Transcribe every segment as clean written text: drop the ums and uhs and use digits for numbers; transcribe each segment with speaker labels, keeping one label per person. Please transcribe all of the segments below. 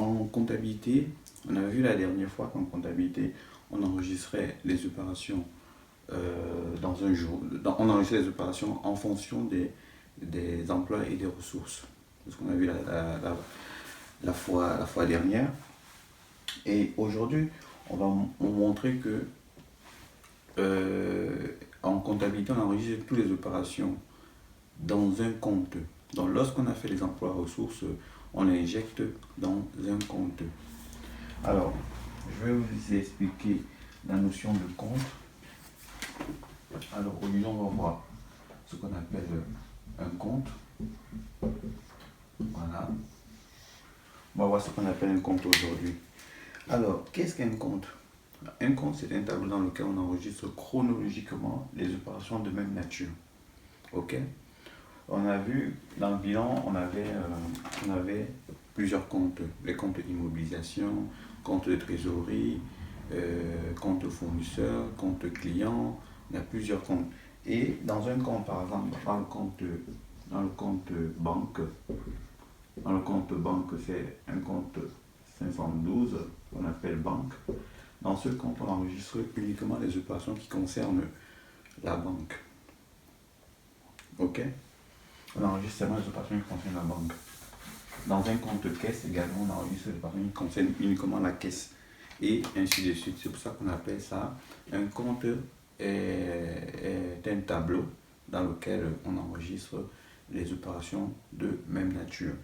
Speaker 1: en comptabilité, on a vu la dernière fois qu'en comptabilité, on enregistrait les opérations dans un jour. On enregistrait les opérations en fonction des emplois et des ressources. C'est ce qu'on a vu la fois dernière. Et aujourd'hui, on va montrer que en comptabilité, on enregistre toutes les opérations dans un compte. Donc lorsqu'on a fait les emplois ressources, on les injecte dans un compte. Alors, je vais vous expliquer la notion de compte. Alors aujourd'hui, on va voir ce qu'on appelle un compte. Voilà. On va voir ce qu'on appelle un compte aujourd'hui. Alors, qu'est-ce qu'un compte? Un compte, c'est un tableau dans lequel on enregistre chronologiquement les opérations de même nature. Ok? On a vu dans le bilan, on avait plusieurs comptes. Les comptes d'immobilisation, compte de trésorerie, compte fournisseur, compte client. On a plusieurs comptes. Et dans un compte, par exemple, dans le compte banque, c'est un compte 512 qu'on appelle banque. Dans ce compte, on enregistre uniquement les opérations qui concernent la banque. Ok? On enregistre seulement les opérations qui concernent la banque. Dans un compte caisse également, on enregistre les opérations qui concernent uniquement la caisse. Et ainsi de suite. C'est pour ça qu'on appelle ça un compte est un tableau dans lequel on enregistre les opérations de même nature.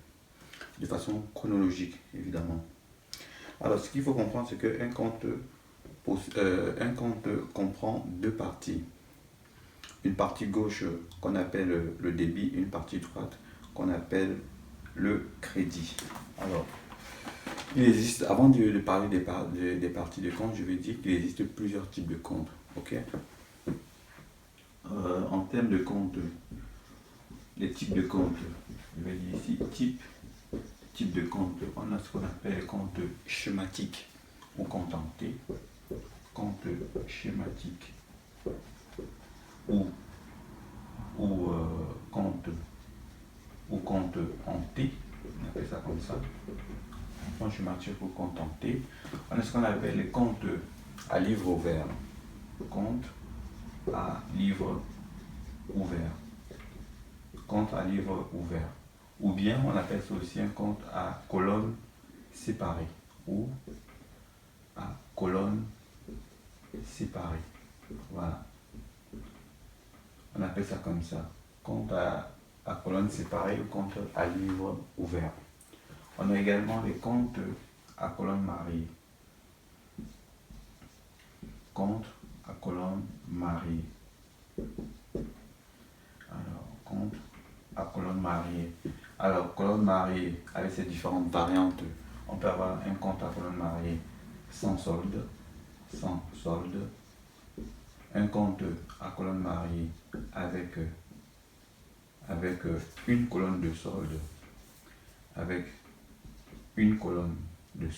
Speaker 1: De façon chronologique, évidemment. Alors, ce qu'il faut comprendre, c'est qu'un compte comprend deux parties. Une partie gauche qu'on appelle le débit, une partie droite qu'on appelle le crédit. Alors, il existe, avant de parler des parties de compte, je vais dire qu'il existe plusieurs types de comptes. Ok? En termes de compte, les types de comptes, je vais dire ici type de compte, on a ce qu'on appelle les comptes schématiques ou compte en T, compte schématique ou compte en T, on appelle ça comme ça, compte schématique ou compte en T. On a ce qu'on appelle les comptes à livre ouvert, compte à livre ouvert, compte à livre ouvert. Ou bien on appelle ça aussi un compte à colonne séparée ou à colonne séparée. Voilà. On appelle ça comme ça. Compte à colonne séparée ou compte à livre ouvert. On a également les comptes à colonne mariée. Compte à colonne mariée. Alors, compte à colonne mariée. Alors, colonne mariée, avec ses différentes variantes, on peut avoir un compte à colonne mariée sans solde, un compte à colonne mariée avec une colonne de solde, avec une colonne de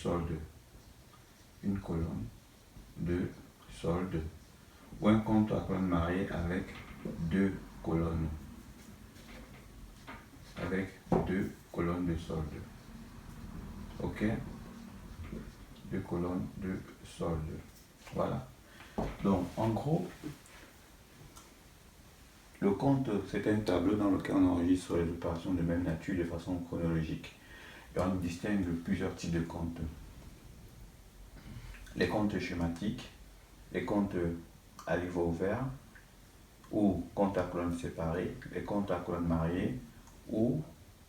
Speaker 1: solde, ou un compte à colonne mariée avec deux colonnes, de solde. Ok? Deux colonnes de solde. Voilà. Donc, en gros, le compte, c'est un tableau dans lequel on enregistre les opérations de même nature de façon chronologique. Et on distingue plusieurs types de comptes. Les comptes schématiques, les comptes à livre ouvert, ou compte à colonne séparée, les comptes à colonne mariée, ou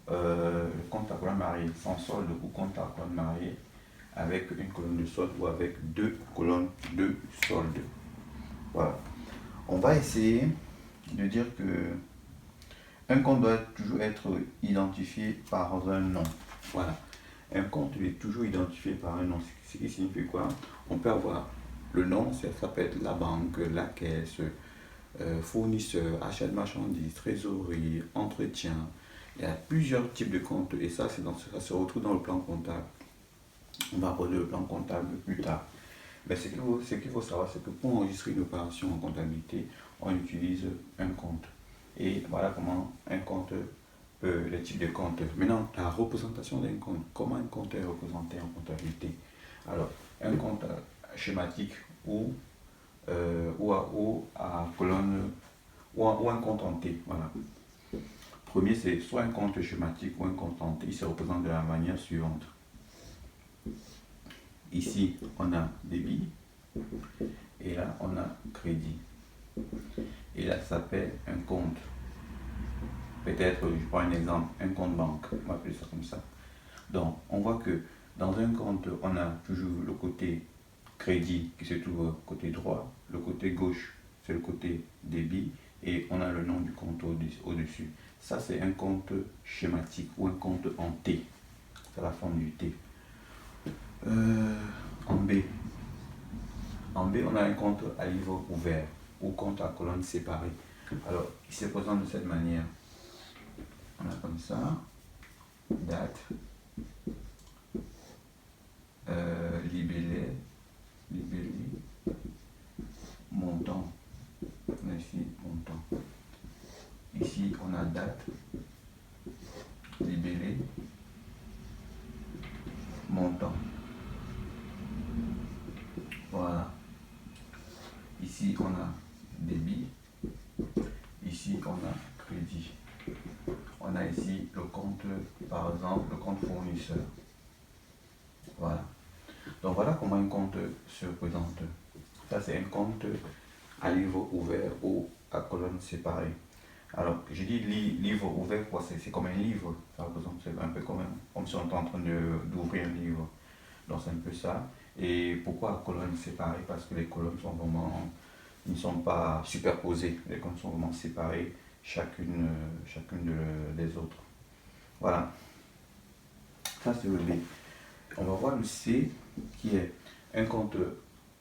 Speaker 1: le compte à colonne mariée sans solde, ou compte à colonne mariée avec une colonne de solde ou avec deux colonnes de solde. Voilà. On va essayer de dire que un compte doit toujours être identifié par un nom. Voilà. Un compte est toujours identifié par un nom. Ce qui signifie quoi? On peut avoir le nom, ça peut être la banque, la caisse, fournisseur, achat de marchandises, trésorerie, entretien. Il y a plusieurs types de comptes et ça se retrouve dans le plan comptable. On va aborder le plan comptable plus tard. Mais ce qu'il faut savoir, c'est que pour enregistrer une opération en comptabilité, on utilise un compte. Et voilà comment un compte les types de comptes. Maintenant, la représentation d'un compte. Comment un compte est représenté en comptabilité? Alors, un compte schématique ou à colonne ou un compte en T. Voilà. Premier, c'est soit un compte schématique ou un compte en T. Il se représente de la manière suivante. Ici, on a débit et là, on a crédit. Et là, ça s'appelle un compte. Peut-être, je prends un exemple, un compte banque. On va appeler ça comme ça. Donc, on voit que dans un compte, on a toujours le côté crédit qui se trouve côté droit, le côté gauche, c'est le côté débit, et on a le nom du compte au-dessus. Ça, c'est un compte schématique ou un compte en T. C'est la forme du T. En B. En B, on a un compte à livre ouvert ou compte à colonne séparée. Alors, il se présente de cette manière. On a comme ça, date, libellé, montant. On a ici montant. Ici, on a date, libellé, montant. Voilà. Ici, on a débit. Ici, on a crédit. On a ici le compte, par exemple, le compte fournisseur. Voilà. Donc voilà comment un compte se présente. Ça, c'est un compte à livre ouvert ou à colonne séparée. Alors, je dis livre ouvert, c'est comme un livre. Ça représente, c'est un peu comme si on était en train d'ouvrir un livre. Donc, c'est un peu ça. Et pourquoi à colonne séparée? Parce que les colonnes sont vraiment, ils ne sont pas superposées. Les colonnes sont vraiment séparées, chacune des autres. Voilà. Ça, c'est le B. On va voir le C, qui est un compte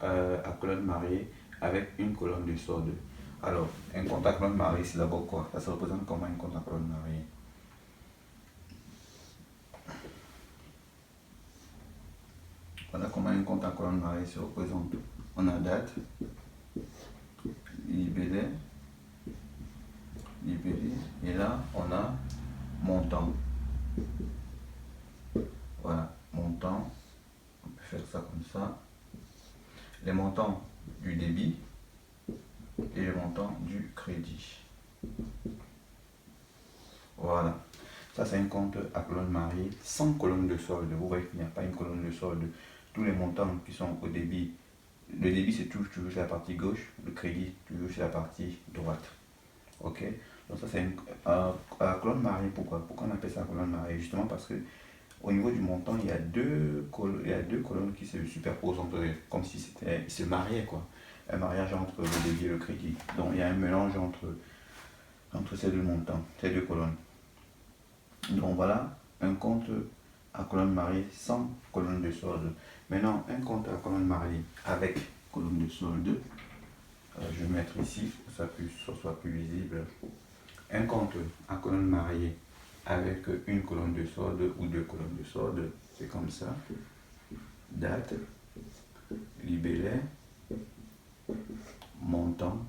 Speaker 1: à colonne mariée avec une colonne de solde. Alors, un compte à colonne mariée, c'est d'abord quoi? Ça se représente comment un compte à colonne mariée? Voilà comment un compte à colonne mariée se représente. On a date, libellé, et là, on a montant. Voilà, montant. On peut faire ça comme ça. Les montants du débit et les montants du crédit. Voilà. Ça, c'est un compte à colonne mariée sans colonne de solde. Vous voyez qu'il n'y a pas une colonne de solde. Tous les montants qui sont au débit, le débit c'est toujours sur la partie gauche, le crédit toujours sur la partie droite. Ok? Donc ça, c'est une colonne mariée. Pourquoi on appelle ça colonne mariée? Justement parce que au niveau du montant, il y a deux colonnes qui se superposent entre eux, comme si ils se mariaient, quoi. Un mariage entre le débit et le crédit. Donc il y a un mélange entre ces deux montants, ces deux colonnes. Donc voilà un compte à colonne mariée sans colonne de solde. Maintenant, un compte à colonne mariée avec colonne de solde. Je vais mettre ici pour que ça soit plus visible. Un compte à colonne mariée avec une colonne de solde ou deux colonnes de solde, c'est comme ça. Date, libellé, montant.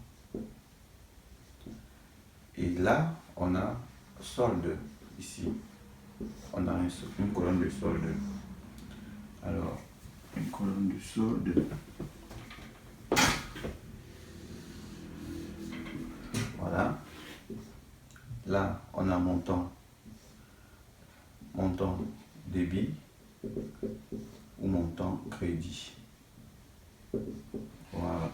Speaker 1: Et là, on a solde ici. On a une colonne de solde. Alors, une colonne de solde. Voilà. Là, on a montant débit ou montant crédit. Voilà.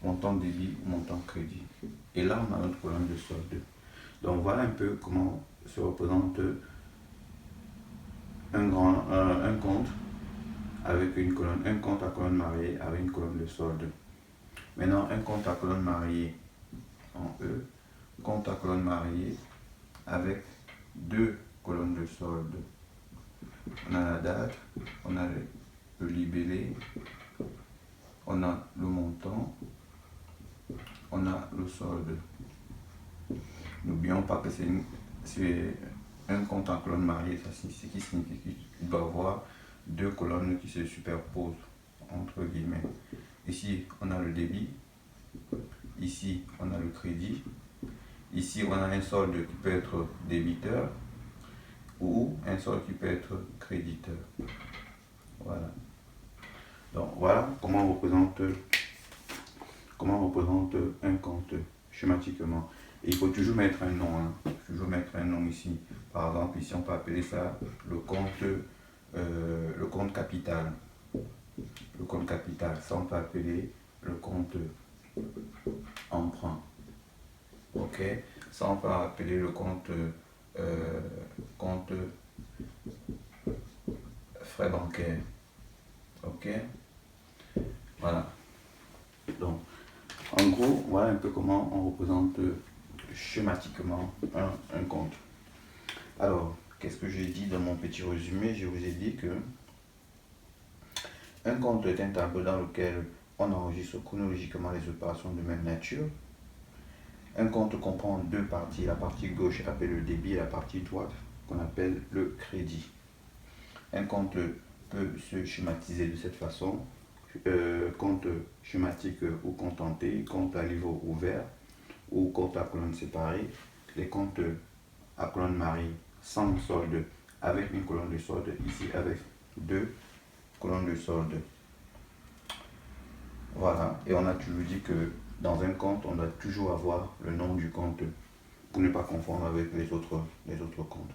Speaker 1: Montant débit ou montant crédit. Et là, on a notre colonne de solde. Donc, voilà un peu comment se représente un compte avec une colonne, un compte à colonne mariée avec une colonne de solde. Maintenant, un compte à colonne mariée en E, compte à colonne mariée avec deux colonnes de solde. On a la date, on a le libellé, on a le montant, on a le solde. N'oublions pas que c'est un compte en colonne mariée, ce qui signifie qu'il doit avoir deux colonnes qui se superposent, entre guillemets. Ici, on a le débit, ici, on a le crédit, Ici, on a un solde qui peut être débiteur ou un solde qui peut être créditeur. Voilà. Donc, voilà comment on représente un compte schématiquement. Et il faut toujours mettre un nom. Toujours mettre un nom ici. Par exemple, ici, on peut appeler ça le compte capital. Le compte capital. Ça, on peut appeler le compte emprunt. Ok, ça on peut appeler le compte frais bancaires. Ok, voilà. Donc, en gros, voilà un peu comment on représente schématiquement un compte. Alors, qu'est-ce que j'ai dit dans mon petit résumé? Je vous ai dit que un compte est un tableau dans lequel on enregistre chronologiquement les opérations de même nature. Un compte comprend deux parties. La partie gauche appelle le débit et la partie droite qu'on appelle le crédit. Un compte peut se schématiser de cette façon. Compte schématique ou compte en T, compte à livre ouvert ou compte à colonne séparée. Les comptes à colonne Marie sans solde avec une colonne de solde, ici avec deux colonnes de solde. Voilà, et on a toujours dit que dans un compte, on doit toujours avoir le nom du compte pour ne pas confondre avec les autres comptes.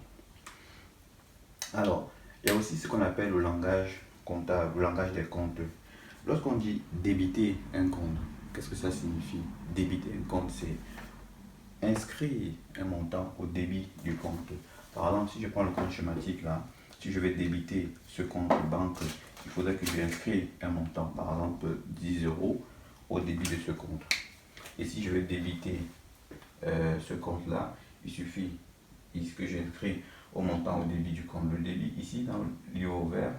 Speaker 1: Alors, il y a aussi ce qu'on appelle le langage comptable, le langage des comptes. Lorsqu'on dit débiter un compte, qu'est-ce que ça signifie? Débiter un compte, c'est inscrire un montant au débit du compte. Par exemple, si je prends le compte schématique là, si je vais débiter ce compte banque, il faudrait que j'inscrive un montant, par exemple 10 € au débit de ce compte. Et si je vais débiter ce compte là, il suffit que j'inscris au montant au débit du compte. Le débit ici dans le livre vert,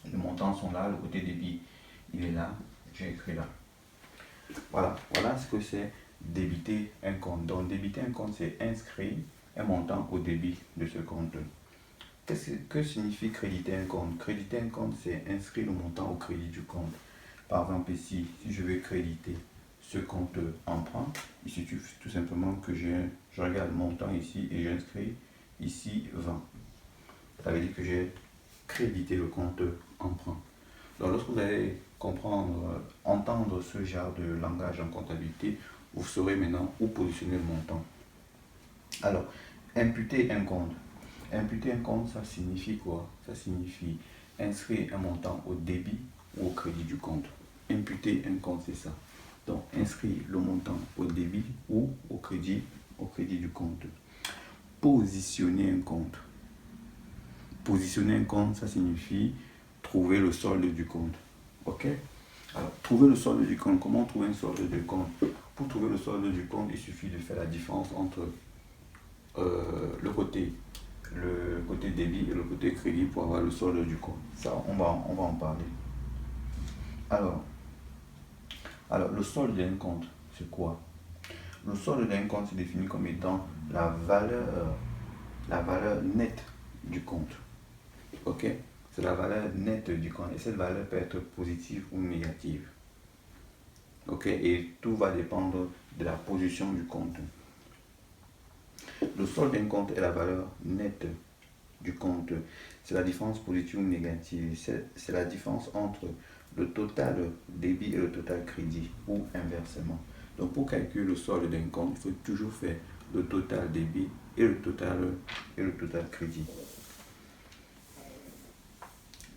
Speaker 1: les montants sont là, le côté débit il est là, j'ai écrit là. Voilà ce que c'est débiter un compte. Donc débiter un compte, c'est inscrire un montant au débit de ce compte. Que signifie créditer un compte? Créditer un compte, c'est inscrire le montant au crédit du compte. Par exemple ici, si je veux créditer ce compte emprunt, il suffit tout simplement que je regarde le montant ici et j'inscris ici 20. Ça veut dire que j'ai crédité le compte emprunt. Donc lorsque vous allez comprendre, entendre ce genre de langage en comptabilité, vous saurez maintenant où positionner le montant. Alors, imputer un compte. Imputer un compte, ça signifie quoi? Ça signifie inscrire un montant au débit ou au crédit du compte. Imputer un compte, c'est ça. Donc, inscrire le montant au débit ou au crédit du compte. Positionner un compte. Positionner un compte, ça signifie trouver le solde du compte. Ok? Alors, trouver le solde du compte. Comment trouver un solde du compte? Pour trouver le solde du compte, il suffit de faire la différence entre le côté débit et le côté crédit pour avoir le solde du compte. Ça, on va en parler. Alors, le solde d'un compte, c'est quoi? Le solde d'un compte c'est défini comme étant la valeur nette du compte. Ok? C'est la valeur nette du compte. Et cette valeur peut être positive ou négative. Ok? Et tout va dépendre de la position du compte. Le solde d'un compte est la valeur nette du compte. C'est la différence positive ou négative. C'est la différence entre le total débit et le total crédit, ou inversement. Donc pour calculer le solde d'un compte, il faut toujours faire le total débit et le total crédit.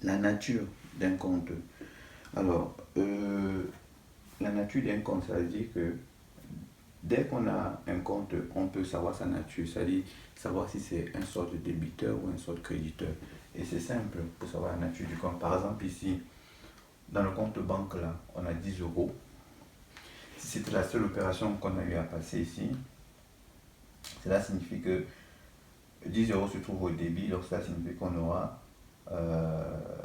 Speaker 1: La nature d'un compte. Alors, la nature d'un compte, ça veut dire que dès qu'on a un compte, on peut savoir sa nature, c'est-à-dire savoir si c'est un solde débiteur ou un solde créditeur. Et c'est simple pour savoir la nature du compte. Par exemple, ici, dans le compte banque, là, on a 10 €. Si c'était la seule opération qu'on a eu à passer ici, cela signifie que 10 € se trouve au débit, donc cela signifie qu'on aura,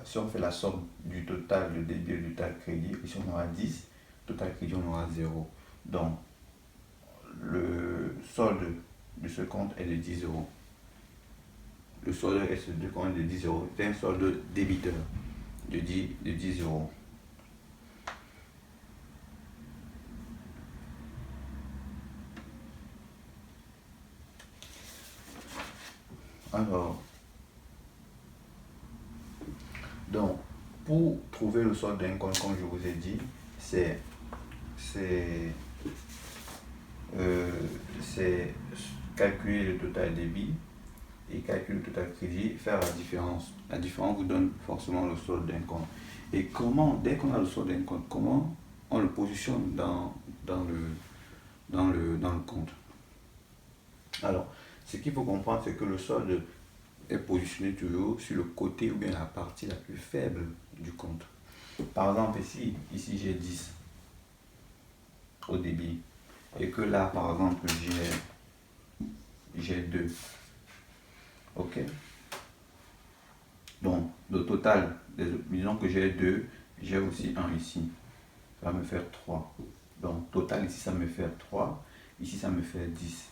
Speaker 1: si on fait la somme du total de débit et du total crédit, ici on aura 10, total crédit on aura 0. Donc, le solde de ce compte est de 10 €. Le solde de compte de 10 €. C'est un solde débiteur de 10 €. Alors, donc, pour trouver le solde d'un compte, comme je vous ai dit, c'est calculer le total débit et calculer le total crédit, faire la différence. La différence vous donne forcément le solde d'un compte. Et comment, dès qu'on a le solde d'un compte, comment on le positionne dans le compte? Alors, ce qu'il faut comprendre, c'est que le solde est positionné toujours sur le côté ou bien la partie la plus faible du compte. Par exemple, ici j'ai 10 au débit et que là, par exemple, j'ai 2. Ok? Donc, le total, disons que j'ai 2, j'ai aussi 1 ici. Ça va me faire 3. Donc, total ici, ça me fait 3. Ici, ça me fait 10.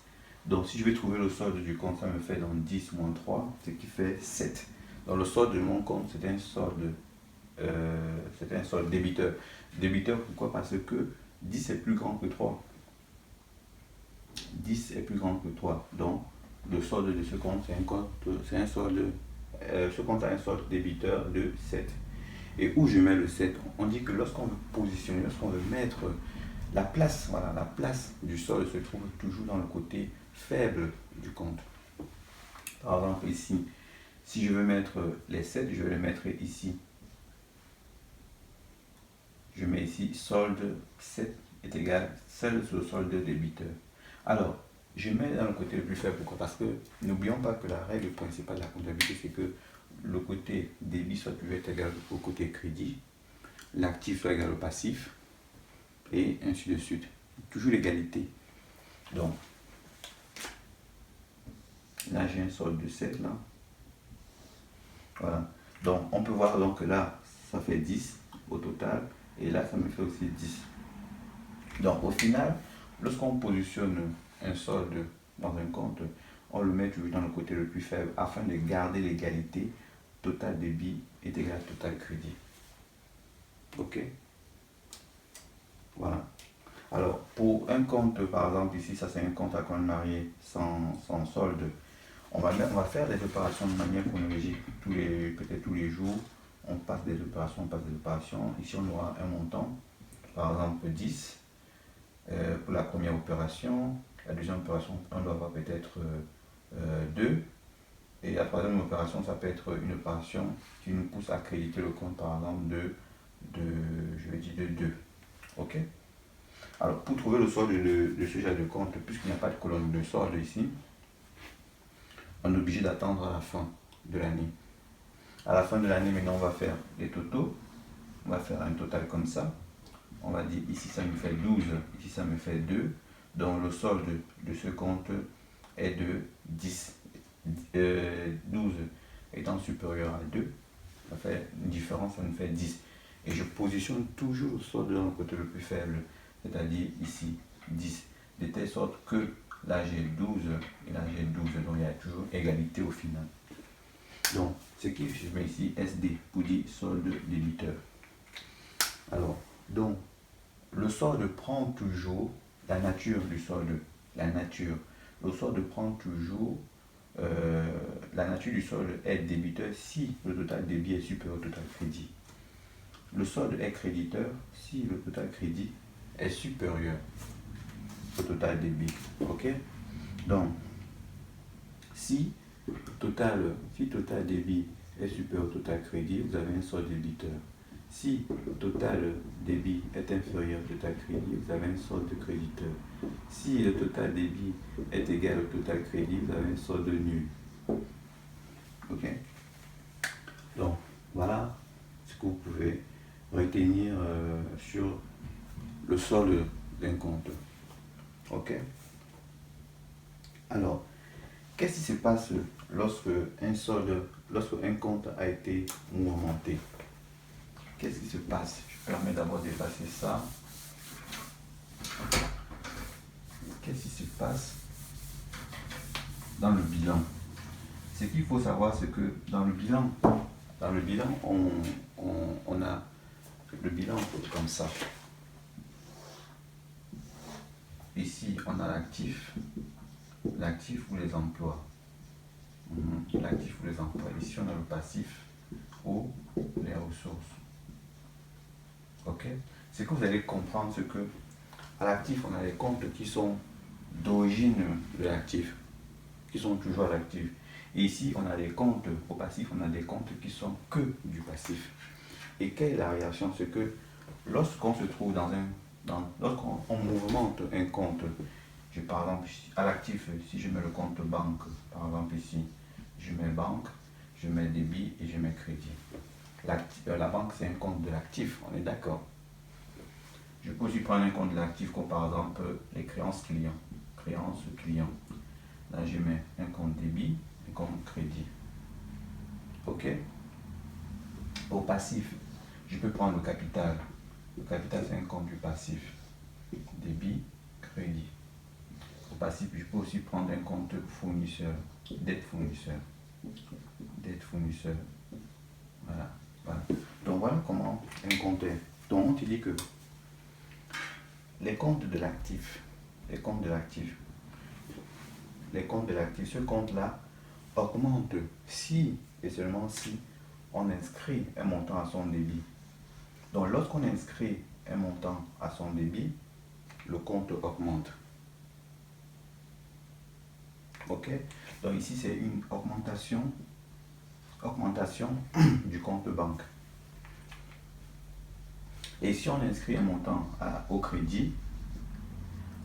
Speaker 1: Donc, si je vais trouver le solde du compte, ça me fait donc 10 moins 3, ce qui fait 7. Donc, le solde de mon compte, c'est un solde débiteur. Débiteur, pourquoi? Parce que 10 est plus grand que 3. 10 est plus grand que 3. Donc, le solde de ce compte, ce compte a un solde débiteur de 7. Et où je mets le 7? On dit que lorsqu'on veut positionner, lorsqu'on veut mettre la place, voilà, la place du solde se trouve toujours dans le côté faible du compte. Par exemple, ici, si je veux mettre les 7, je vais les mettre ici. Je mets ici solde 7 est égal celle sur le solde débiteur. Alors, je mets dans le côté le plus faible. Pourquoi? Parce que n'oublions pas que la règle principale de la comptabilité, c'est que le côté débit soit toujours égal au côté crédit, l'actif soit égal au passif, et ainsi de suite. Toujours l'égalité. Donc, là j'ai un solde de 7 là. Voilà. Donc, on peut voir donc que là, ça fait 10 au total, et là, ça me fait aussi 10. Donc, au final, lorsqu'on positionne un solde dans un compte, on le met toujours dans le côté le plus faible afin de garder l'égalité. Total débit est égal à total crédit. Ok? Voilà. Alors, pour un compte, par exemple, ici, ça c'est un compte à compte marié sans solde. On va faire des opérations de manière chronologique, peut-être tous les jours. On passe des opérations, Ici, on aura un montant, par exemple 10. Pour la première opération, la deuxième opération, on doit avoir peut-être 2. Et la troisième opération, ça peut être une opération qui nous pousse à créditer le compte, par exemple, je vais dire de 2. Ok? Alors, pour trouver le solde de ce genre de compte, puisqu'il n'y a pas de colonne de solde ici, on est obligé d'attendre à la fin de l'année. À la fin de l'année, maintenant, on va faire les totaux. On va faire un total comme ça. On va dire ici, ça me fait 12, ici, ça me fait 2. Donc, le solde de ce compte est de 10. 12 étant supérieur à 2, ça fait une différence, ça nous fait 10. Et je positionne toujours le solde dans le côté le plus faible, c'est-à-dire ici 10, de telle sorte que là j'ai 12 et là j'ai 12, donc il y a toujours égalité au final. Donc, ce qui je mets ici SD pour dire solde débiteur. Alors, donc, le solde prend toujours la nature du solde. Le solde prend toujours la nature du solde est débiteur si le total débit est supérieur au total crédit. Le solde est créditeur si le total crédit est supérieur au total débit. Ok? Donc, si total débit est supérieur au total crédit, vous avez un solde débiteur. Si total débit est inférieur au total crédit, vous avez un solde créditeur. Si le total débit est égal au total crédit, vous avez un solde nul. Ok? Donc, voilà ce que vous pouvez retenir sur le solde d'un compte. Ok? Alors, qu'est-ce qui se passe lorsque un compte a été mouvementé? Qu'est-ce qui se passe? Je permets d'abord d'effacer ça. Qu'est-ce qui se passe dans le bilan? Ce qu'il faut savoir, c'est que dans le bilan, on a le bilan comme ça. Ici, on a l'actif ou les emplois. L'actif ou les emplois. Ici, on a le passif ou les ressources. Ok? C'est que vous allez comprendre ce que, à l'actif, on a les comptes qui sont d'origine de l'actif, qui sont toujours à l'actif. Et ici, on a des comptes au passif, on a des comptes qui sont que du passif. Et quelle est la réaction? C'est que lorsqu'on se trouve lorsqu'on mouvemente un compte, par exemple, à l'actif, si je mets le compte banque, par exemple ici, je mets banque, je mets débit et je mets crédit. La banque, c'est un compte de l'actif, on est d'accord. Je peux aussi prendre un compte de l'actif comme par exemple les créances clients. Créances clients. Là, je mets un compte débit, un compte crédit. Ok? Au passif, je peux prendre le capital. Le capital, c'est un compte du passif. Débit, crédit. Au passif, je peux aussi prendre un compte fournisseur. Dette fournisseur. Dette fournisseur. Voilà. Donc voilà comment un compte est. Donc on te dit que les comptes de l'actif, ce compte-là augmente si et seulement si on inscrit un montant à son débit. Donc lorsqu'on inscrit un montant à son débit, le compte augmente. Ok? Donc ici c'est une augmentation du compte banque. Et si on inscrit un montant au crédit,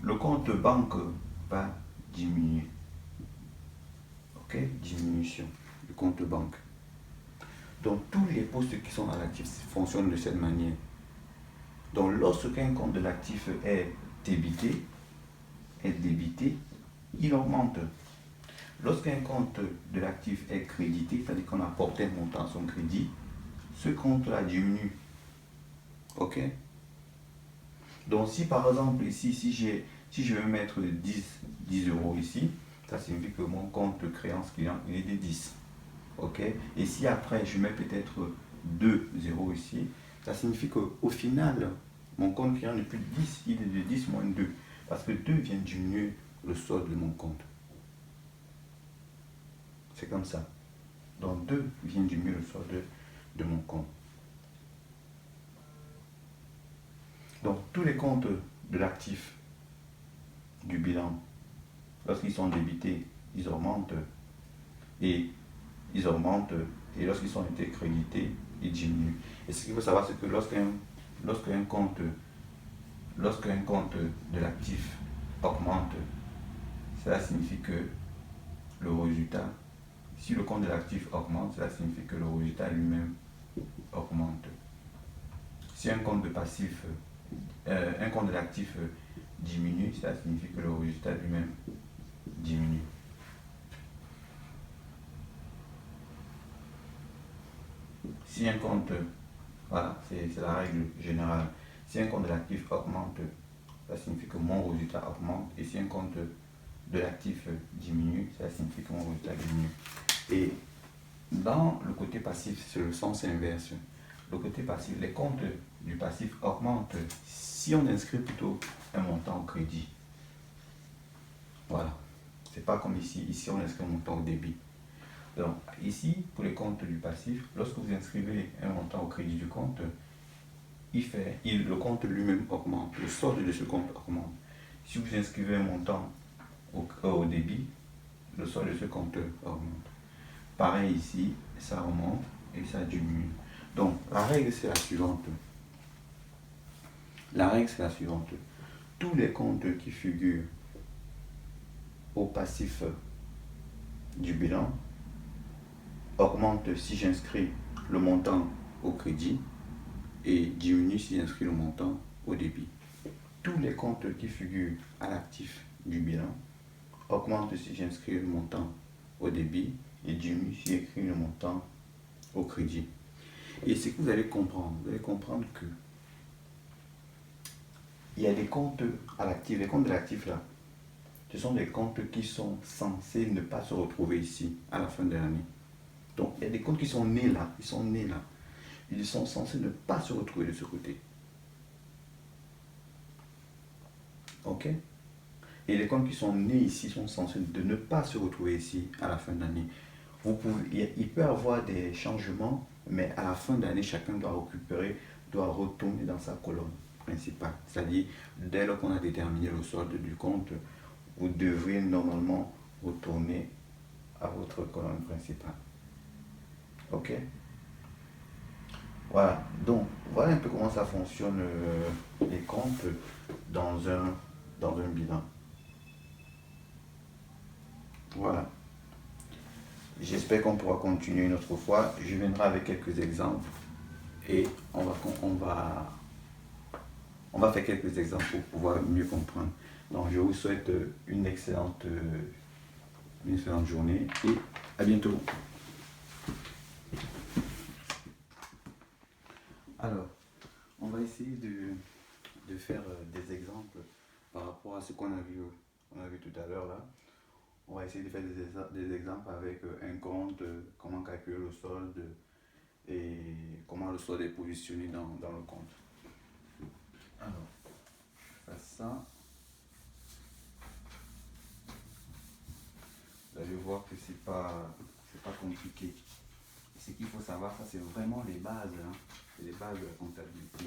Speaker 1: le compte banque va diminuer. Ok? Diminution du compte banque. Donc tous les postes qui sont à l'actif fonctionnent de cette manière. Donc lorsqu'un compte de l'actif est débité, il augmente. Lorsqu'un compte de l'actif est crédité, c'est-à-dire qu'on a porté un montant à son crédit, ce compte-là diminue. Ok? Donc si par exemple ici, si je veux mettre 10 euros ici, ça signifie que mon compte de créance client il est de 10. Ok? Et si après je mets peut-être 2 zéros ici, ça signifie qu'au final, mon compte client n'est plus de 10, il est de 10 moins 2. Parce que 2 vient diminuer le solde de mon compte. C'est comme ça. Donc 2 vient diminuer le solde de mon compte. Donc tous les comptes de l'actif, du bilan, lorsqu'ils sont débités, ils augmentent. Et lorsqu'ils sont été crédités, ils diminuent. Et ce qu'il faut savoir, c'est que lorsqu'un compte de l'actif augmente, cela signifie que le résultat, si le compte de l'actif augmente, cela signifie que le résultat lui-même augmente. Si un compte de l'actif diminue, cela signifie que le résultat lui-même diminue. Si un compte, voilà, c'est la règle générale. Si un compte de l'actif augmente, ça signifie que mon résultat augmente. Et si un compte de l'actif diminue, ça signifie que mon résultat diminue. Et dans le côté passif, c'est le sens inverse. Le côté passif, les comptes du passif augmentent si on inscrit plutôt un montant au crédit. Voilà. C'est pas comme ici. Ici, on inscrit un montant au débit. Donc, ici, pour les comptes du passif, lorsque vous inscrivez un montant au crédit du compte, le compte lui-même augmente. Le solde de ce compte augmente. Si vous inscrivez un montant au débit, le solde de ce compte augmente. Pareil ici, ça remonte et ça diminue. Donc, la règle, c'est la suivante. Tous les comptes qui figurent au passif du bilan augmentent si j'inscris le montant au crédit et diminuent si j'inscris le montant au débit. Tous les comptes qui figurent à l'actif du bilan augmentent si j'inscris le montant au débit et diminuent si j'écris le montant au crédit. Et ce que vous allez comprendre que il y a des comptes à l'actif. Les comptes de l'actif là, ce sont des comptes qui sont censés ne pas se retrouver ici à la fin de l'année. Donc il y a des comptes qui sont nés là, ils sont censés ne pas se retrouver de ce côté. Ok? Et les comptes qui sont nés ici sont censés de ne pas se retrouver ici à la fin de l'année. il peut y avoir des changements, mais à la fin de l'année, chacun doit retourner dans sa colonne principale. C'est-à-dire, dès lors qu'on a déterminé le solde du compte, vous devrez normalement retourner à votre colonne principale. Ok? Voilà. Donc, voilà un peu comment ça fonctionne les comptes dans un bilan. Voilà. J'espère qu'on pourra continuer une autre fois. Je viendrai avec quelques exemples et on va faire quelques exemples pour pouvoir mieux comprendre. Donc, je vous souhaite une excellente journée et à bientôt. Alors, on va essayer de faire des exemples par rapport à ce qu'on a vu tout à l'heure là. On va essayer de faire des exemples avec un compte, comment calculer le solde et comment le solde est positionné dans le compte. Alors, je fais ça. Vous allez voir que c'est pas compliqué. Ce qu'il faut savoir, ça c'est vraiment les bases, hein. C'est les bases de la comptabilité.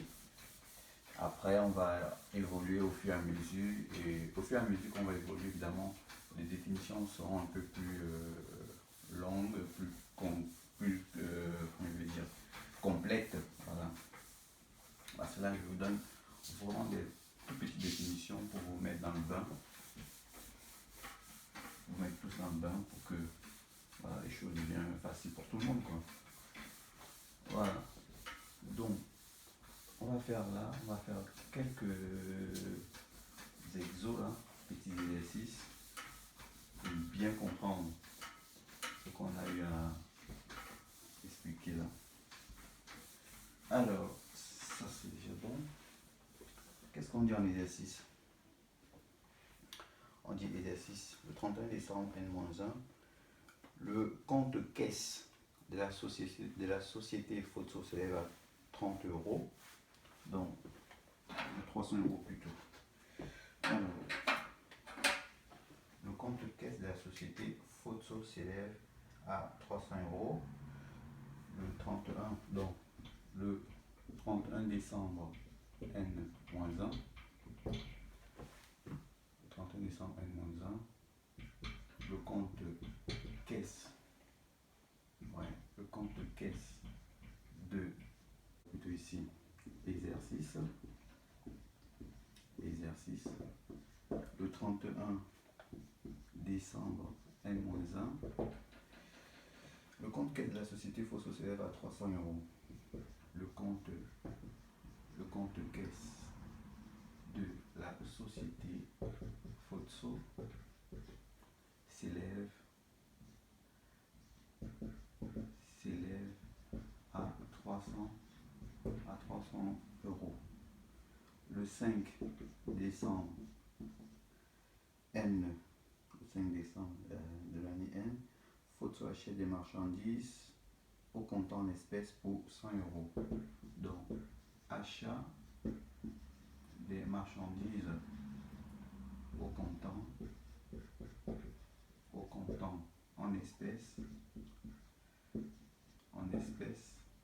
Speaker 1: Après, on va évoluer au fur et à mesure, et au fur et à mesure qu'on va évoluer, évidemment, les définitions seront un peu plus longues, comment je vais dire, complètes. Voilà. Parce que là, je vous donne vraiment des toutes petites définitions pour vous mettre dans le bain. Vous mettre tous dans le bain pour que voilà, les choses deviennent faciles pour tout le monde, quoi. Voilà. Donc, on va faire quelques exos là, petits exercices pour bien comprendre ce qu'on a eu à expliquer là. Alors, ça c'est déjà bon. Qu'est-ce qu'on dit en exercice? On dit exercice le 31 décembre N-1, le compte caisse de la société Photo s'élève à 30 €, donc 300 € plutôt. Alors, le compte caisse de la société Photo s'élève à 300 €. Le 31, donc le 31 décembre N-1. Le 31 décembre N-1. Le compte caisse. Ouais, le compte caisse de plutôt ici exercice. Le 31 décembre N-1. Le compte caisse de la société Fosso s'élève à 300 €. Le compte caisse de la société Fosso s'élève à 300 €. Le 5 décembre N, le 5 décembre de l'année N, Fosso achète des marchandises au comptant en espèces pour 100 €. Donc, achat des marchandises au comptant en espèces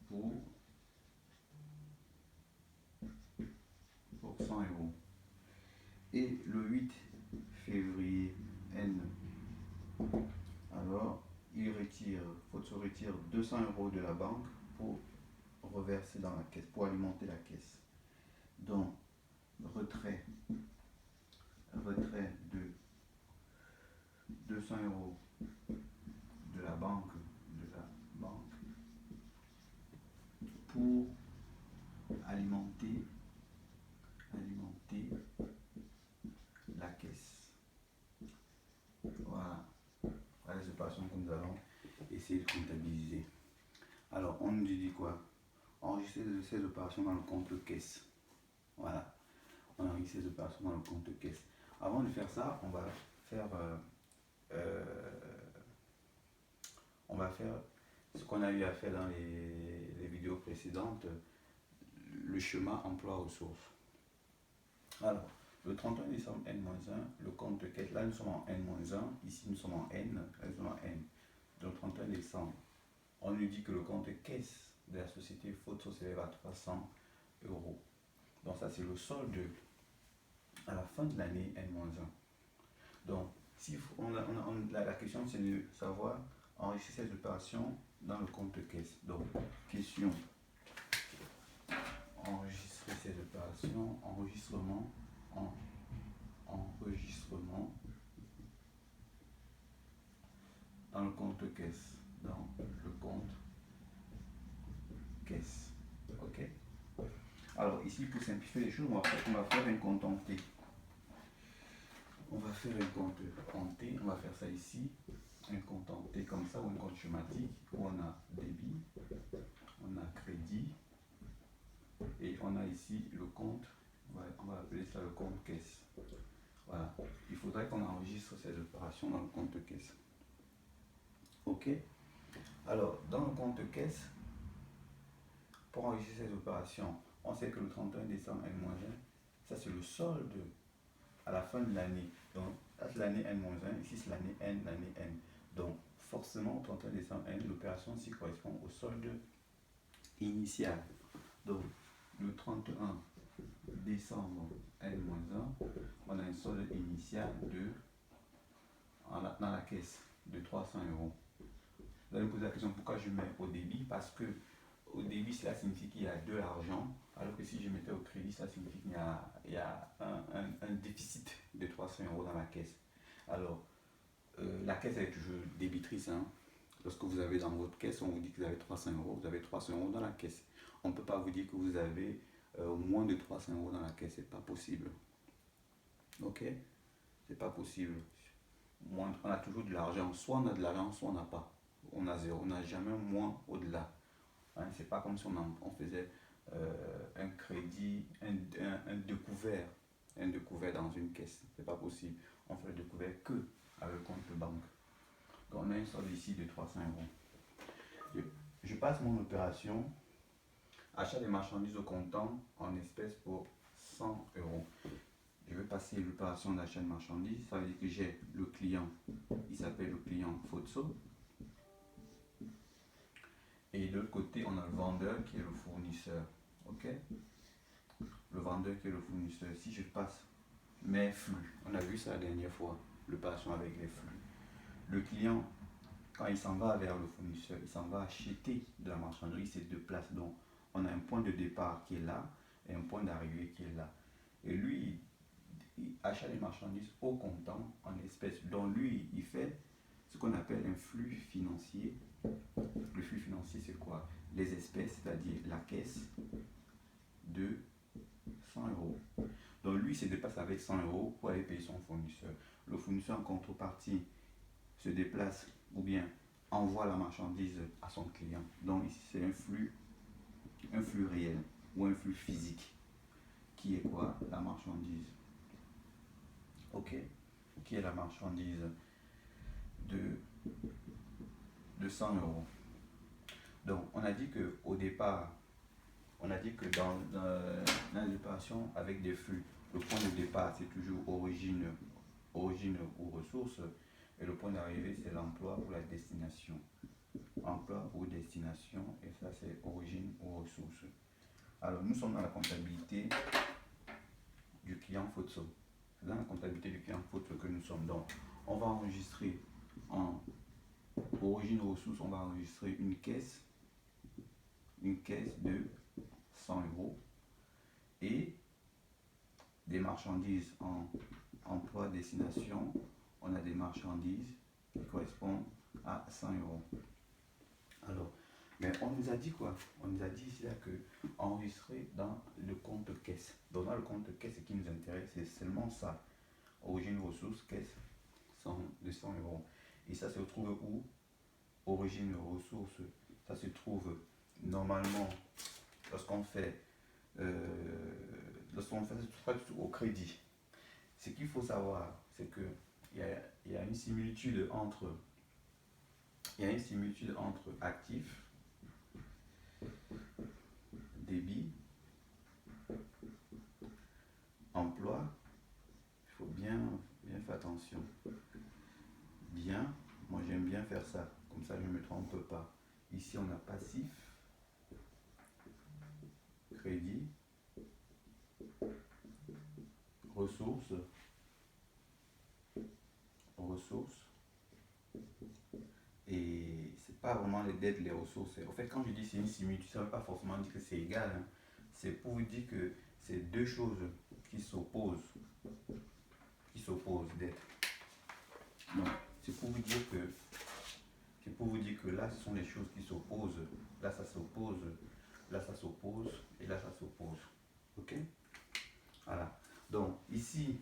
Speaker 1: pour 100 €. Et le 8 février N, alors Fosso retire 200 € de la banque pour reverser dans la caisse, pour alimenter la caisse. Donc, retrait de 200 € de la banque pour alimenter la caisse. Voilà. Voilà les opérations que nous allons essayer de comptabiliser. Alors, on nous dit quoi? Enregistrer ces opérations dans le compte caisse. Voilà. On enregistre ces opérations dans le compte caisse. Avant de faire ça, on va faire ce qu'on a eu à faire dans les vidéos précédentes, le schéma emploi-ressources. Alors, le 31 décembre N-1, le compte caisse, là nous sommes en N-1, ici nous sommes en N, là nous sommes en N. le 31 décembre, on nous dit que le compte caisse de la société Photo s'élève à 300 euros. Donc ça c'est le solde à la fin de l'année N-1. Donc si la question c'est de savoir enregistrer ces opérations dans le compte caisse. Donc question, enregistrer ces opérations, enregistrement dans le compte caisse. Dans le compte caisse. Ok. Alors ici, pour simplifier les choses, on va faire un compte en T. On va faire un compte en T. On va faire ça ici. Un compte en T comme ça, ou un compte schématique où on a débit, on a crédit, et on a ici le compte. On va appeler ça le compte caisse. Voilà. Il faudrait qu'on enregistre ces opérations dans le compte caisse. Ok. Alors, dans le compte caisse, pour enregistrer ces opérations, on sait que le 31 décembre N-1, ça c'est le solde à la fin de l'année. Donc, là c'est l'année N-1, ici c'est l'année N, l'année N. Donc, forcément, au 31 décembre N, l'opération s'y correspond au solde initial. Donc, le 31 décembre N-1, on a un solde initial dans la caisse de 300 euros. Vous allez me poser la question pourquoi je mets au débit, parce que au débit cela signifie qu'il y a de l'argent, alors que si je mettais au crédit, ça signifie qu'il y a un déficit de 300 euros dans la caisse. Alors, la caisse est toujours débitrice. Hein. Lorsque vous avez dans votre caisse, on vous dit que vous avez 300 euros, vous avez 300 euros dans la caisse. On ne peut pas vous dire que vous avez moins de 300 euros dans la caisse, c'est pas possible. Ok? C'est pas possible. On a toujours de l'argent, soit on a de l'argent, soit on n'a pas. On a zéro, on n'a jamais moins au-delà. Hein, c'est pas comme si on faisait un crédit, un découvert dans une caisse. C'est pas possible. On fait le découvert que avec le compte de banque. Donc on a un solde ici de 300 euros. Je passe mon opération, achat des marchandises au comptant en espèces pour 100 euros. Je vais passer l'opération d'achat de marchandises. Ça veut dire que j'ai le client, il s'appelle le client Fotso. Et de l'autre côté, on a le vendeur qui est le fournisseur. Ok? Le vendeur qui est le fournisseur. Si je passe mes flux, on a vu ça la dernière fois, l'opération avec les flux. Le client, quand il s'en va vers le fournisseur, il s'en va acheter de la marchandise, c'est deux places. Donc, on a un point de départ qui est là et un point d'arrivée qui est là. Et lui, il achète les marchandises au comptant, en espèces. Donc, lui, il fait ce qu'on appelle un flux financier. Le flux financier, c'est quoi? Les espèces, c'est-à-dire la caisse de 100 euros. Donc, lui, il se déplace avec 100 euros pour aller payer son fournisseur. Le fournisseur, en contrepartie, se déplace ou bien envoie la marchandise à son client. Donc, ici, c'est un flux réel ou un flux physique qui est quoi? La marchandise. Ok? Qui est la marchandise de 100 euros. Donc, on a dit qu'au départ, on a dit que dans l'opération avec des flux, le point de départ, c'est toujours origine ou ressources, et le point d'arrivée, c'est l'emploi ou la destination. Emploi ou destination, et ça, c'est origine ou ressources. Alors, nous sommes dans la comptabilité du client Fotso. C'est dans la comptabilité du client Fotso que nous sommes. Donc, on va enregistrer en origine ressources, on va enregistrer une caisse de 100 euros et des marchandises en emploi destination. On a des marchandises qui correspondent à 100 euros. Alors, mais on nous a dit quoi? On nous a dit ici là que enregistrer dans le compte caisse. Donc dans le compte caisse, ce qui nous intéresse, c'est seulement ça. Origine ressources, caisse de 100 euros. Et ça se trouve où? Origine ressources, ça se trouve normalement lorsqu'on fait au crédit. Ce qu'il faut savoir, c'est que il y a une similitude entre actifs, débit, emploi. Il faut bien faire attention. Bien, moi j'aime bien faire ça. Comme ça je ne me trompe pas. Ici on a passif, crédit, ressources, et c'est pas vraiment les dettes, les ressources. En fait, quand je dis c'est une similitude, ça ne veut pas forcément dire que c'est égal, hein. C'est pour vous dire que c'est deux choses qui s'opposent, dettes. Donc, c'est pour vous dire que là, ce sont les choses qui s'opposent. Là, ça s'oppose. Là, ça s'oppose. Et là, ça s'oppose. OK? Voilà. Donc, ici,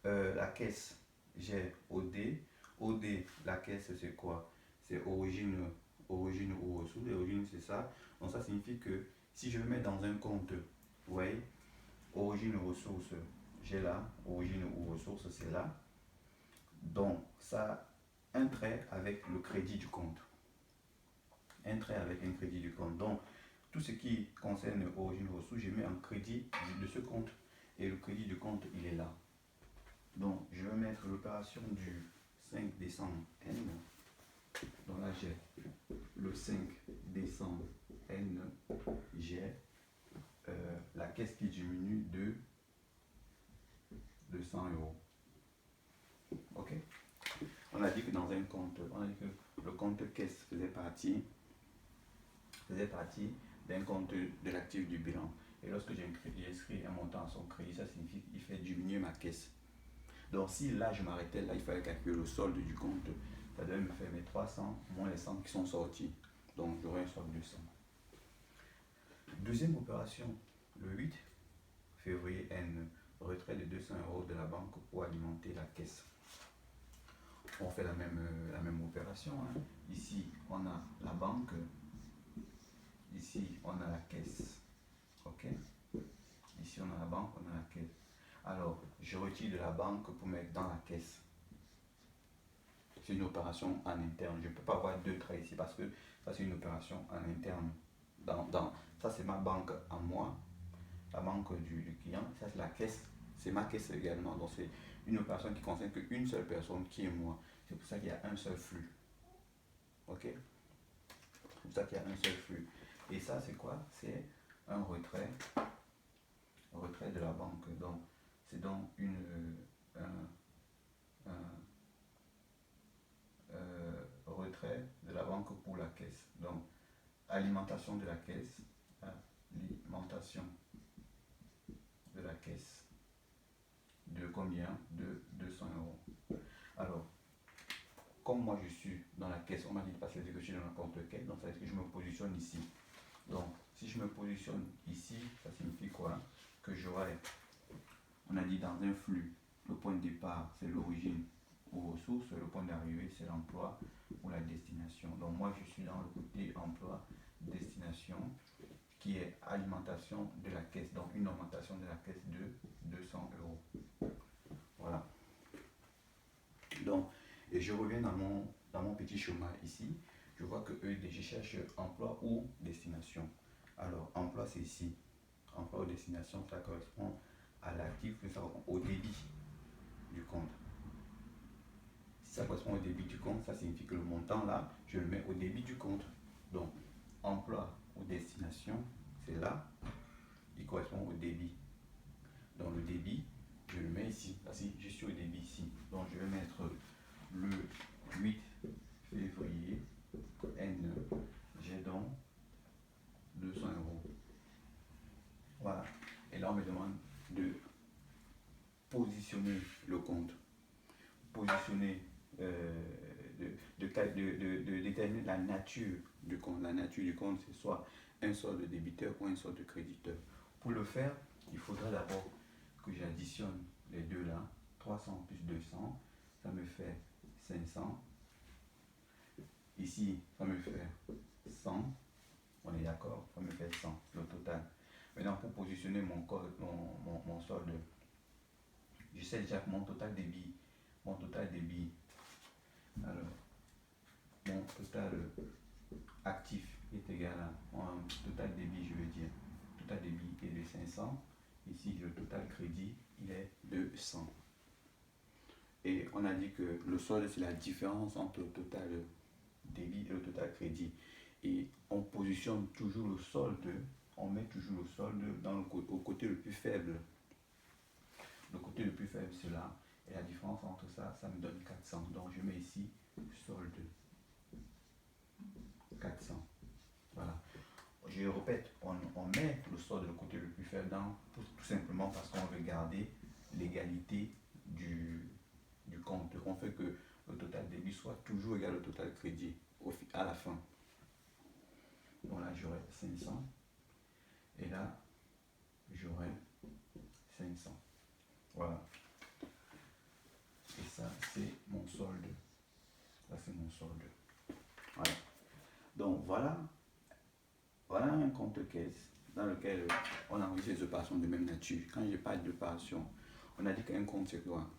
Speaker 1: la caisse, j'ai OD. OD, la caisse, c'est quoi? C'est origine ou ressource. L'origine, c'est ça. Donc, ça signifie que si je mets dans un compte, vous voyez, origine ou ressource, j'ai là. Origine ou ressource, c'est là. Donc, ça un trait avec le crédit du compte. Un trait avec un crédit du compte. Donc, tout ce qui concerne origine ressources, je mets un crédit de ce compte. Et le crédit du compte, il est là. Donc, je vais mettre l'opération du 5 décembre N. Donc là, j'ai le 5 décembre N. J'ai la caisse qui diminue de 200 €. OK? On a dit que dans un compte, on a dit que le compte caisse faisait partie d'un compte de l'actif du bilan. Et lorsque j'ai inscrit un montant à son crédit, ça signifie qu'il fait diminuer ma caisse. Donc si là je m'arrêtais là, il fallait calculer le solde du compte. Ça devait me faire mes 300 moins les 100 qui sont sortis. Donc j'aurai un solde de 100. Deuxième opération, le 8 février N, retrait de 200 € de la banque pour alimenter la caisse. On fait la même opération, hein. Ici, on a la banque. Ici, on a la caisse. OK? Ici, on a la banque, on a la caisse. Alors, je retire de la banque pour mettre dans la caisse. C'est une opération en interne. Je ne peux pas avoir deux traits ici parce que ça, c'est une opération en interne. Ça, c'est ma banque à moi, la banque du client. Ça, c'est la caisse. C'est ma caisse également. Donc, c'est une opération qui concerne qu'une seule personne qui est moi. C'est pour ça qu'il y a un seul flux. OK? C'est pour ça qu'il y a un seul flux. Et ça, c'est quoi? C'est un retrait de la banque. Donc, c'est donc retrait de la banque pour la caisse. Donc, alimentation de la caisse. Alimentation de la caisse. De combien? De 200 €. Alors, comme moi je suis dans la caisse, on m'a dit de passer que je suis dans n'importe quelle, donc ça veut dire que je me positionne ici. Donc, si je me positionne ici, ça signifie quoi? Que j'aurai, on a dit dans un flux, le point de départ, c'est l'origine aux ressources, le point d'arrivée, c'est l'emploi ou la destination. Donc, moi, je suis dans le côté emploi, destination, qui est alimentation de la caisse. Donc, une augmentation de la caisse de 200 €. Voilà. Donc, et je reviens dans mon petit chemin ici. Je vois que je cherche emploi ou destination. Alors, emploi, c'est ici. Emploi ou destination, ça correspond à l'actif, au débit du compte. Si ça correspond au débit du compte, ça signifie que le montant là, je le mets au débit du compte. Donc, emploi ou destination, c'est là, il correspond au débit. Donc, le débit, je le mets ici. Voici, je suis au débit ici. Donc, je vais mettre le 8 février N. J'ai donc 200 €. Voilà. Et là, on me demande de positionner le compte. Positionner, de déterminer la nature du compte. La nature du compte, c'est soit un solde débiteur ou un solde créditeur. Pour le faire, il faudra d'abord que j'additionne les deux là. 300 plus 200, ça me fait 500. Ici, ça me fait 100. On est d'accord? Ça me fait 100, le total. Maintenant, pour positionner mon solde, je sais déjà que mon total débit, alors, mon total actif est égal à mon total débit, je veux dire. Total débit est de 500. Ici, le total crédit, il est de 100. Et on a dit que le solde, c'est la différence entre le total débit et le total crédit. Et on positionne toujours le solde, on met toujours le solde au côté le plus faible. Le côté le plus faible, c'est là. Et la différence entre ça, ça me donne 400. Donc je mets ici solde 400. Voilà. Je répète, on met le solde de côté le plus faible tout simplement parce qu'on veut garder l'égalité du compte. On fait que le total débit soit toujours égal au total crédit à la fin. Donc là, j'aurai 500. Et là, j'aurai 500. Voilà. Et ça, c'est mon solde. Ça, c'est mon solde. Voilà. Donc, voilà un compte caisse dans lequel on enregistre les opérations de même nature. Quand je parle d'opération, on a dit qu'un compte, c'est quoi?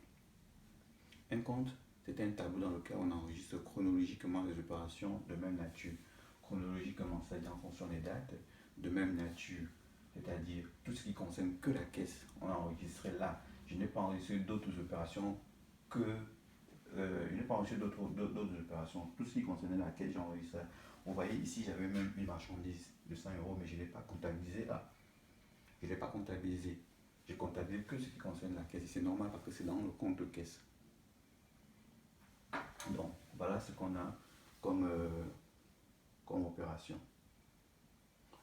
Speaker 1: Un compte, c'est un tableau dans lequel on enregistre chronologiquement les opérations de même nature. Chronologiquement, c'est-à-dire en fonction des dates, de même nature. C'est-à-dire tout ce qui concerne que la caisse, on a enregistré là. Je n'ai pas enregistré d'autres opérations je n'ai pas enregistré d'autres opérations. Tout ce qui concernait la caisse, j'ai enregistré. Vous voyez ici, j'avais même une marchandise de 100 €, mais je ne l'ai pas comptabilisé là. Je ne l'ai pas comptabilisé. J'ai comptabilisé que ce qui concerne la caisse. C'est normal parce que c'est dans le compte de caisse. Donc, voilà ce qu'on a comme opération.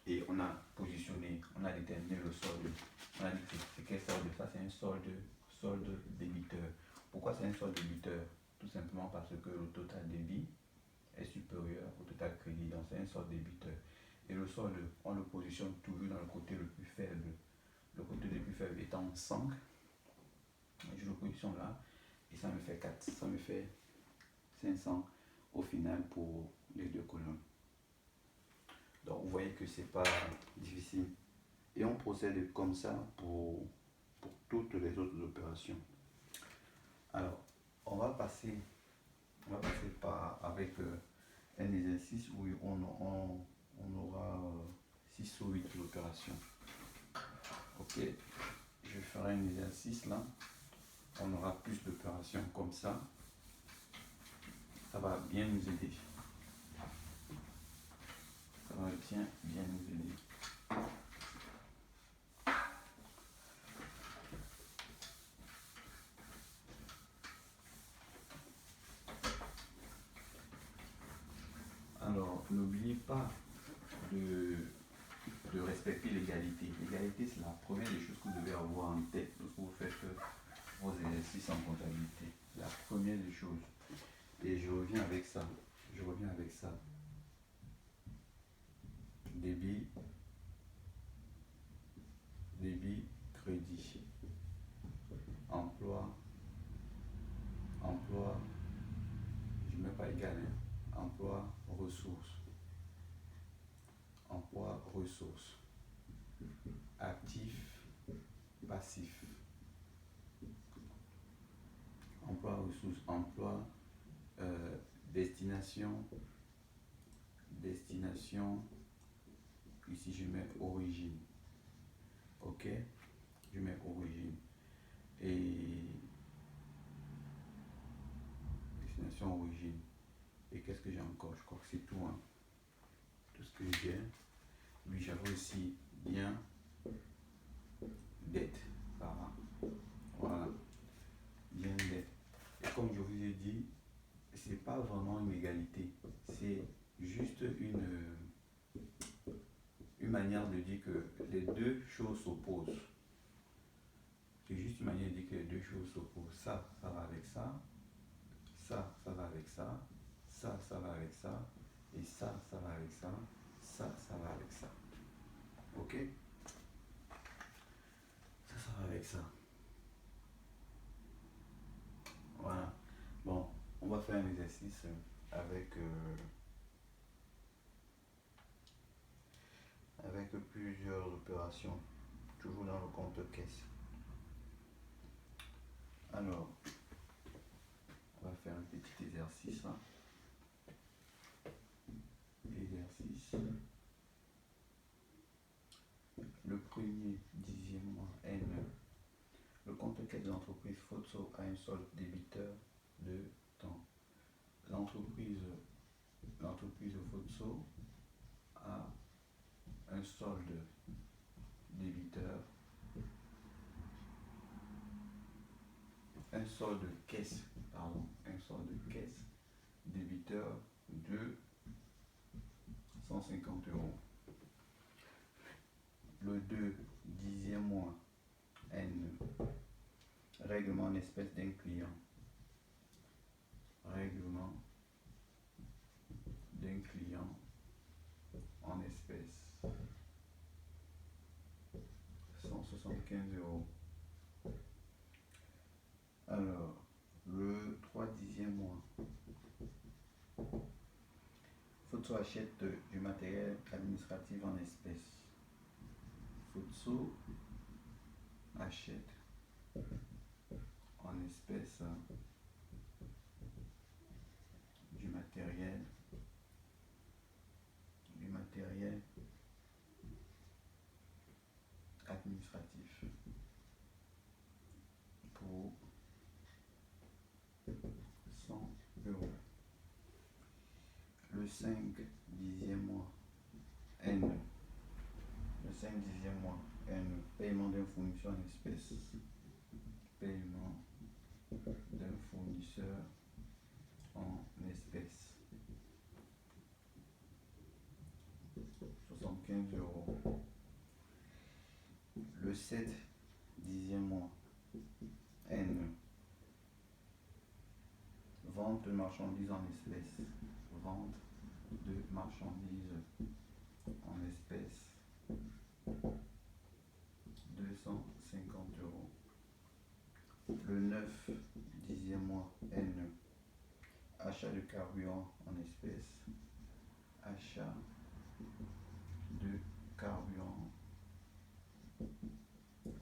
Speaker 1: Et on a positionné, on a déterminé le solde. On a dit que c'est quel solde? Ça, c'est un solde débiteur. Pourquoi c'est un solde débiteur? Tout simplement parce que le total débit est supérieur au total crédit. Donc, c'est un solde débiteur. Et le solde, on le positionne toujours dans le côté le plus faible. Le côté le plus faible étant 5. Je le positionne là. Et ça me fait 4. Ça me fait 500 au final pour les deux colonnes. Donc vous voyez que c'est pas difficile. Et on procède comme ça pour toutes les autres opérations. Alors, on va passer avec un exercice où on aura 6 ou 8 opérations. Ok, je ferai un exercice là. On aura plus d'opérations comme ça. Ça va bien nous aider. Ça va bien nous aider. Alors, n'oubliez pas de respecter l'égalité. L'égalité, c'est la première des choses que vous devez avoir en tête lorsque vous faites vos exercices en comptabilité. La première des choses. Et je reviens avec ça. Débit, crédit. Emploi, je ne mets pas égal, hein. Emploi, ressources. Actif, passif. Emploi, ressources, emploi, destination. Ici, je mets origine. Ok, je mets origine. Et destination, origine. Et qu'est-ce que j'ai encore? Je crois que c'est tout, hein. Tout ce que j'ai. Lui, j'avais aussi bien dette. Voilà. Bien dette. Et comme je vous ai dit, c'est pas vraiment une égalité. C'est juste une manière de dire que les deux choses s'opposent. C'est juste une manière de dire que les deux choses s'opposent. Ça va avec ça. Ça va avec ça. Ça va avec ça. Et ça va avec ça. Ça va avec ça. Ok? Ça va avec ça. Voilà. Bon, on va faire un exercice avec plusieurs opérations, toujours dans le compte caisse. Alors, on va faire un petit exercice là. Exercice. Le premier dixième mois N. Le compte caisse de l'entreprise Photo a un solde débiteur de temps. L'entreprise l'entreprise de Futso a un solde débiteur, un solde de caisse débiteur de 150 euros. Le 2 10e mois N, règlement en espèces d'un client. Règlement d'un client en espèces. 175 euros. Alors, le 3 10e mois, Futso achète du matériel administratif en espèces. Futso achète en espèces du matériel administratif pour 100 euros. Le 5 10e mois N, le 5 10e mois N, paiement d'un fournisseur en espèces. Paiement d'un fournisseur en espèces. 75 euros. Le 7 10e mois N, vente de marchandises en espèces. Vente de marchandises en espèces. 250 euros. Le 9 10e mois N, achat de carburant en espèces. Achat de carburant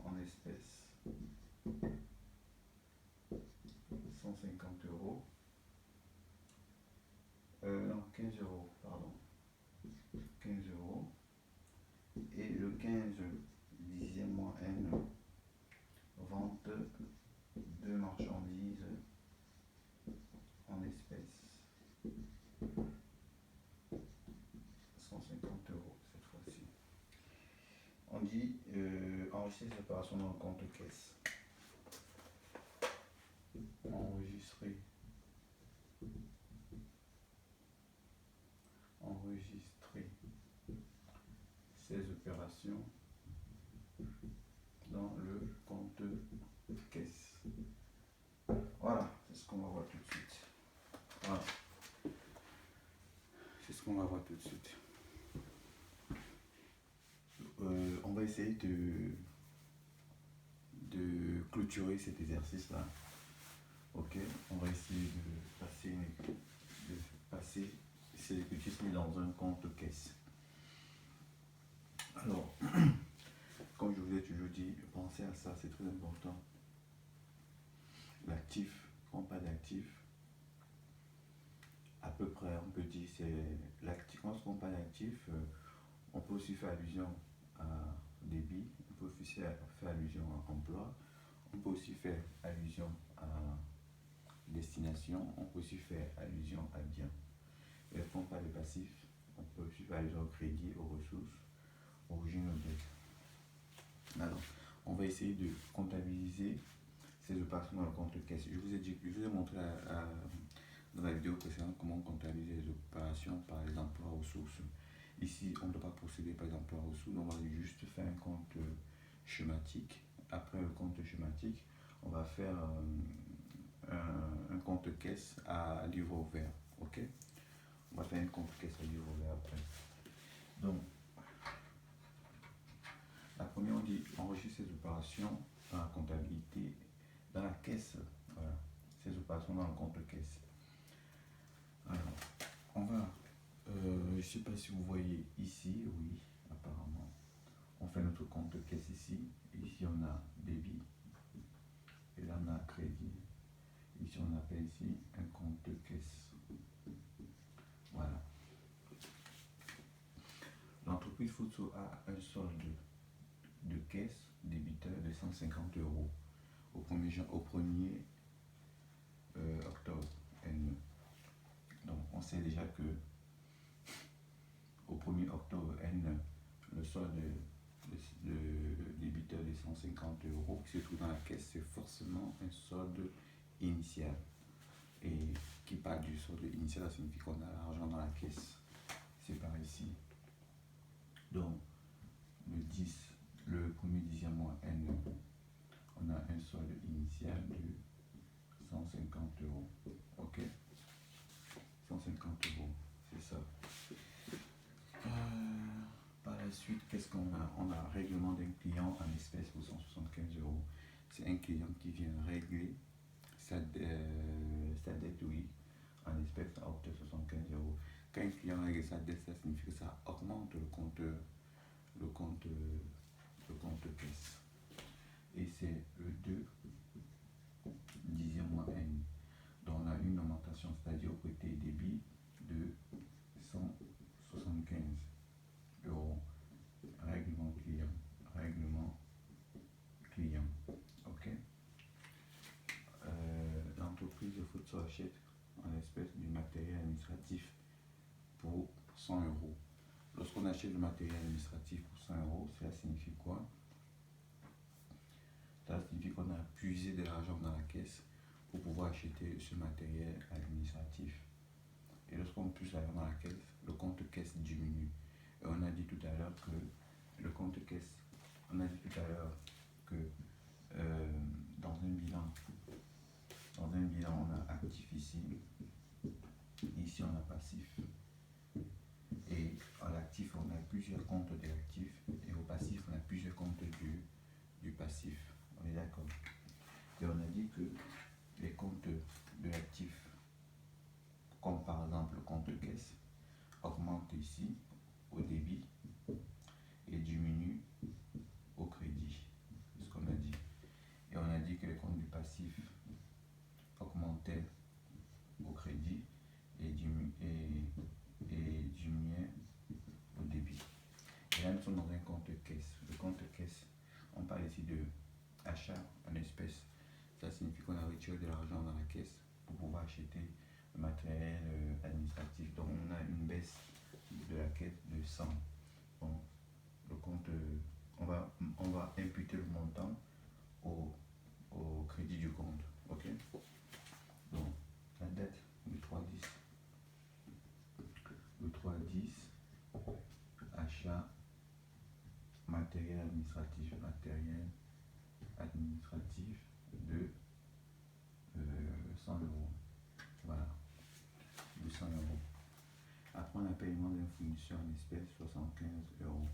Speaker 1: en espèces. 150 euros. Non, 15 euros, pardon. 15 euros. Et le 15 10e mois N, vente de marchandises en espèces. 150 euros cette fois-ci. On dit enregistrer ces opérations dans le compte caisse. Enregistrer ces opérations dans le compte caisse. Voilà, c'est ce qu'on va voir tout de suite. Voilà. C'est ce qu'on va voir tout de suite. On va essayer de clôturer cet exercice-là. Ok, on va essayer de passer ces exercices dans un compte caisse. Alors, comme je vous ai toujours dit, pensez à ça, c'est très important. L'actif, pas d'actif, à peu près, on peut dire, c'est l'actif. Quand on parle d'actif, on peut aussi faire allusion à débit, on peut aussi faire allusion à emploi, on peut aussi faire allusion à destination, on peut aussi faire allusion à bien. Et quand on parle de passif, on peut aussi faire allusion au crédit, aux ressources, origine, aux dettes. Alors, on va essayer de comptabiliser ces opérations dans le compte caisse. Je vous ai montré dans la vidéo précédente comment comptabiliser les opérations par les emplois ressources. Ici, on ne doit pas procéder par les emplois ressources, on va juste faire un compte schématique. Après le compte schématique, on va faire un compte caisse à livre ouvert. Ok? On va faire un compte caisse à livre ouvert après. Donc, la première, on dit enregistrer ces opérations dans la comptabilité, dans la caisse. Voilà, ces opérations dans le compte caisse. Alors, on va, je ne sais pas si vous voyez ici, oui, apparemment. On fait notre compte caisse ici. Ici, on a débit. Et là, on a crédit. Ici, on appelle ici un compte caisse. Voilà. L'entreprise Futso a un solde de caisse débiteur de 150 euros au 1er octobre. Donc, on sait déjà que au 1er octobre N, le solde de débiteur de 150 € qui se trouve dans la caisse, c'est forcément un solde initial. Et qui part du solde initial, ça signifie qu'on a l'argent dans la caisse. C'est par ici. Donc, le premier dixième mois N, on a un solde initial de 150 €. Ok? 150 €, c'est ça. Par la suite, qu'est-ce qu'on a? On a règlement d'un client en espèces pour 175 €. C'est un client qui vient régler sa dette, oui, en espèces à hauteur de 75 €. Quand un client règle sa dette, ça signifie que ça augmente le compte caisse. Et c'est le 2 dixième mois N. Donc on a une augmentation, c'est-à-dire au côté débit de 175 €. Règlement client. Ok. L'entreprise de photo achète en espèces du matériel administratif pour 100 €. Lorsqu'on achète du matériel administratif pour 100 €, cela signifie quoi? Ça signifie qu'on a puisé de l'argent dans la caisse pour pouvoir acheter ce matériel administratif. Et lorsqu'on puise l'argent dans la caisse, le compte caisse diminue. Et on a dit tout à l'heure que le compte caisse, on a dit tout à l'heure que dans un bilan, on a actif ici. Ici, on a passif. Et à l'actif, on a plusieurs comptes de l'actif. Et au passif, on a plusieurs comptes du passif. On est d'accord. Et on a dit que les comptes de l'actif, comme par exemple le compte caisse, augmentent ici au débit et diminue au crédit. C'est ce qu'on a dit. Et on a dit que les comptes du passif augmentaient au crédit et diminuaient au débit. Et là, nous sommes dans un compte caisse. Le compte caisse, on parle ici de achat en espèces. Ça signifie qu'on a retiré de l'argent dans la caisse pour pouvoir acheter le matériel administratif. Donc, on a une baisse de la caisse de 100. Bon, le compte, on va imputer le montant au crédit du compte. Ok? Donc, la dette de 3,10. Le 3,10, achat matériel administratif de 100 €. Voilà, de 100 €. Après, on a paiement d'un fournisseur en espèces, 75 €.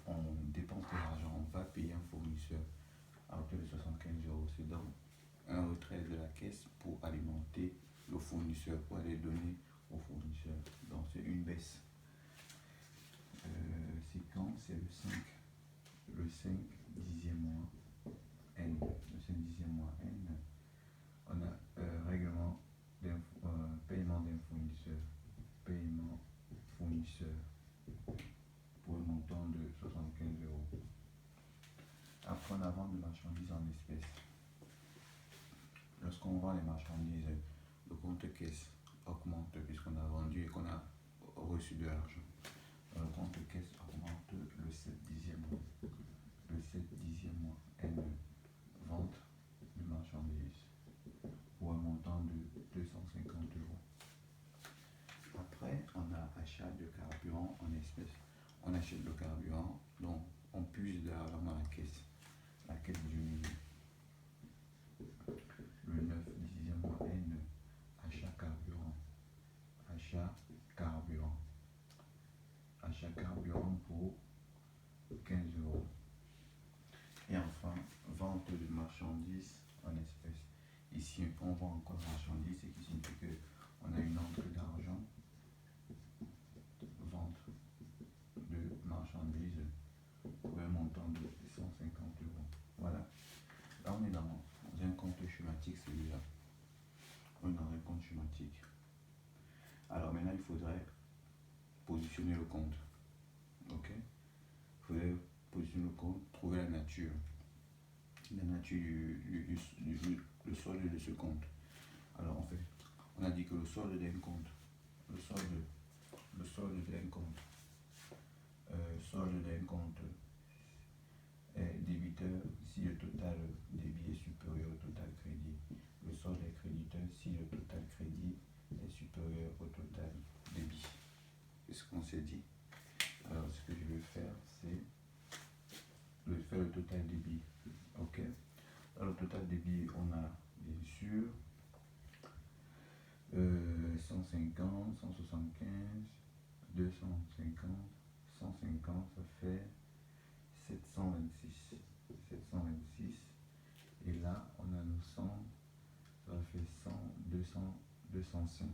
Speaker 1: On dépense de l'argent, on va payer un fournisseur à hauteur de 75 €. C'est donc un retrait de la caisse pour alimenter le fournisseur, pour aller donner au fournisseur. Donc, c'est une baisse. C'est quand? C'est le 5 dixième mois N. Le 5 dixième mois N. On a règlement paiement d'un fournisseur. Paiement fournisseur pour un montant de 75 €. Après, on a vente de marchandises en espèces. Lorsqu'on vend les marchandises, le compte caisse augmente puisqu'on a vendu et qu'on a reçu de l'argent. Le compte caisse augmente le 7 dixième mois. Le 7 dixième mois N, vente de marchandises pour un montant de 250 €. Après, on a achat de carburant en espèces. On achète le carburant, donc on puise de l'argent dans la caisse. La caisse diminue. Le 9 dixième mois N, achat carburant. Achat carburant. Achat carburant pour 15 €. Et enfin, vente de marchandises en espèces. Ici, on vend encore marchandises, ce qui signifie qu'on a une entrée d'argent. Vente de marchandises pour un montant de 150 €. Voilà. Là, on est dans un compte schématique, celui-là. On est dans un compte schématique. Alors maintenant, il faudrait positionner le compte. Ok? Il faudrait positionner le compte, trouver la nature. La nature le solde de ce compte. Alors en fait, on a dit que le solde d'un compte, le solde d'un compte, solde d'un compte est débiteur si le total débit est supérieur au total crédit. Le solde est créditeur si le total crédit est supérieur au total débit. C'est ce qu'on s'est dit. Alors, ce que je vais faire, c'est faire le total débit. Ok. Alors, le total débit, on a bien sûr 150, 175, 250, 150, ça fait 726. 726. Et là, on a nos 100, ça fait 100, 200, 205.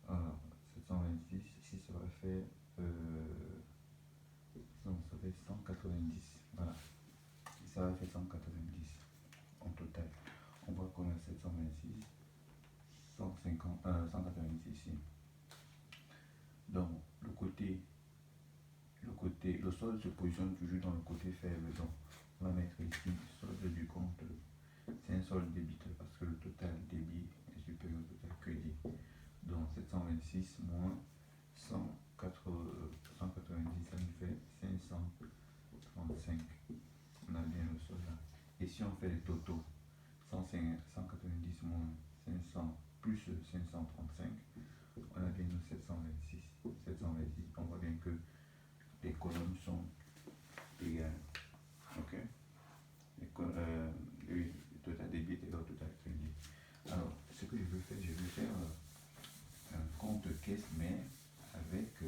Speaker 1: Alors, 726, ici, ça va faire non, ça fait 190. Voilà. Et ça va faire 190 en total. On voit qu'on a 726, 150, 190 ici. Donc, le solde se positionne toujours dans le côté faible. Donc, on va mettre ici solde du compte. C'est un solde débiteur parce que le total débit est supérieur au total crédit. Donc, 726 moins 190, ça nous fait 535. On a bien le solde là. Et si on fait les totaux, 190 moins 500 plus 535, on a bien nos 726. 726, on voit bien que les colonnes sont égales. Ok. Le total débit est égal au total crédit. Alors, ce que je veux faire, un compte caisse, mais avec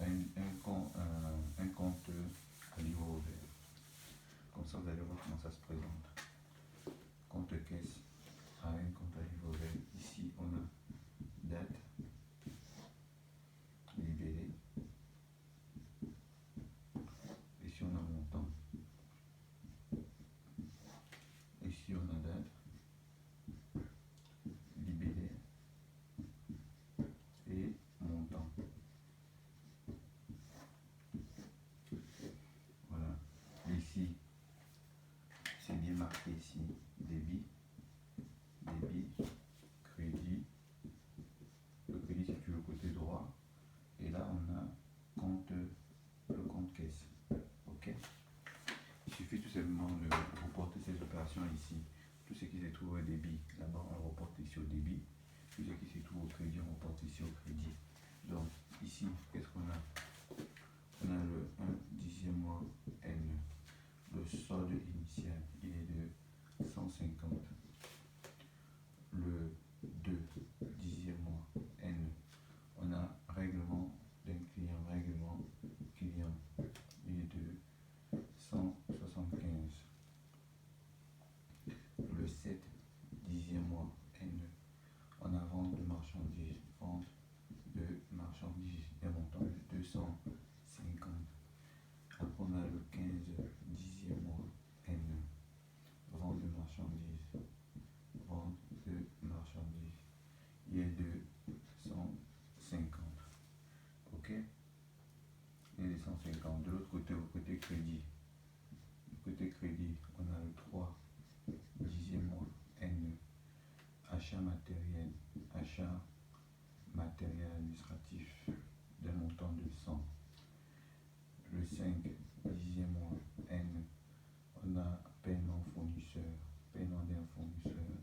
Speaker 1: un compte à livre ouvert. Comme ça, vous allez voir comment ça se présente. Compte caisse à un compte à livre ouvert. Ici, on a date, libellé. Ici, on a montant. Ici, on a date, libellé et montant. Voilà. Ici, c'est bien marqué ici, débit, crédit. Le crédit c'est toujours le côté droit. Et là, on a le compte caisse. Ok. Il suffit tout simplement de reporter ces opérations ici. Tout ce qui se trouve au débit, là-bas, on le reporte ici au débit. Tout ce qui se trouve au crédit, on reporte ici au crédit. Donc, ici, qu'est-ce qu'on a? On a le 1 dixième mois N. Le solde initial, il est de 150. Le 2 dixième mois N. On a règlement d'un client, il est de 175. Le 7 dixième mois N. On a vente de marchandises, un montant de 250. Après, on a le 15 dixième mois N. Vente de marchandises. Il est de 150. Ok. Il est de 150. De l'autre côté, au côté crédit. Côté crédit, on a le 3 dixième mois N. Achat matériel administratif d'un montant de 100. Le 5 dixième mois N. On a paiement d'un fournisseur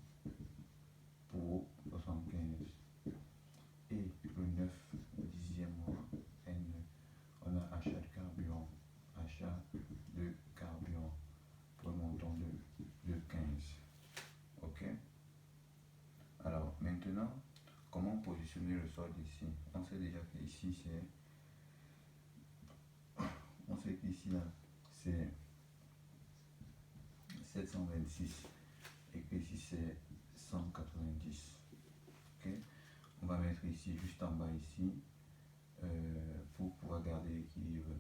Speaker 1: pour 75. Et le 9 dixième mois N. On a achat de carburant pour un montant de 15. Ok. Alors maintenant, comment positionner le solde ici? On sait déjà qu'ici là c'est 726 et que ici c'est 190. Ok. On va mettre ici juste en bas ici pour pouvoir garder l'équilibre.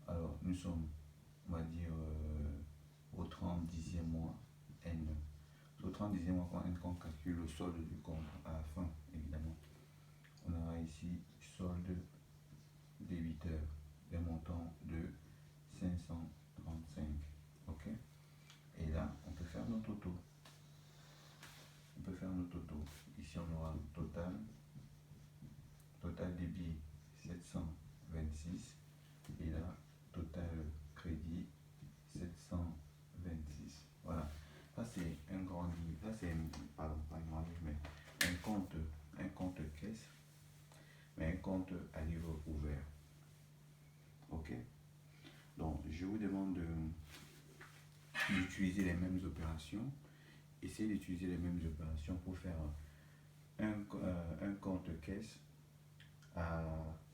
Speaker 1: Alors nous sommes, on va dire, au 30 dixième mois N. Au 30 dixième mois N, quand on calcule le solde du compte à la fin, évidemment, on aura ici solde débiteur d'un montant de 535. Ok. Et là, on peut faire nos totaux. Ici, on aura le total débit 726 vous demande d'utiliser les mêmes opérations. Essayez d'utiliser les mêmes opérations pour faire un compte caisse à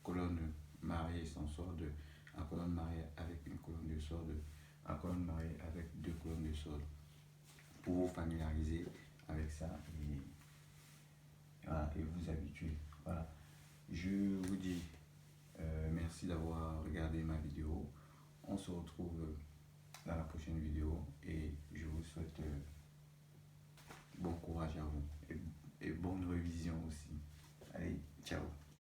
Speaker 1: colonne mariée sans solde, à colonne mariée avec une colonne de solde, à colonne mariée avec deux colonnes de solde, pour vous familiariser avec ça et, voilà, et vous habituer. Voilà. Je vous dis merci d'avoir regardé ma vidéo. On se retrouve dans la prochaine vidéo et je vous souhaite bon courage à vous et bonne révision aussi. Allez, ciao.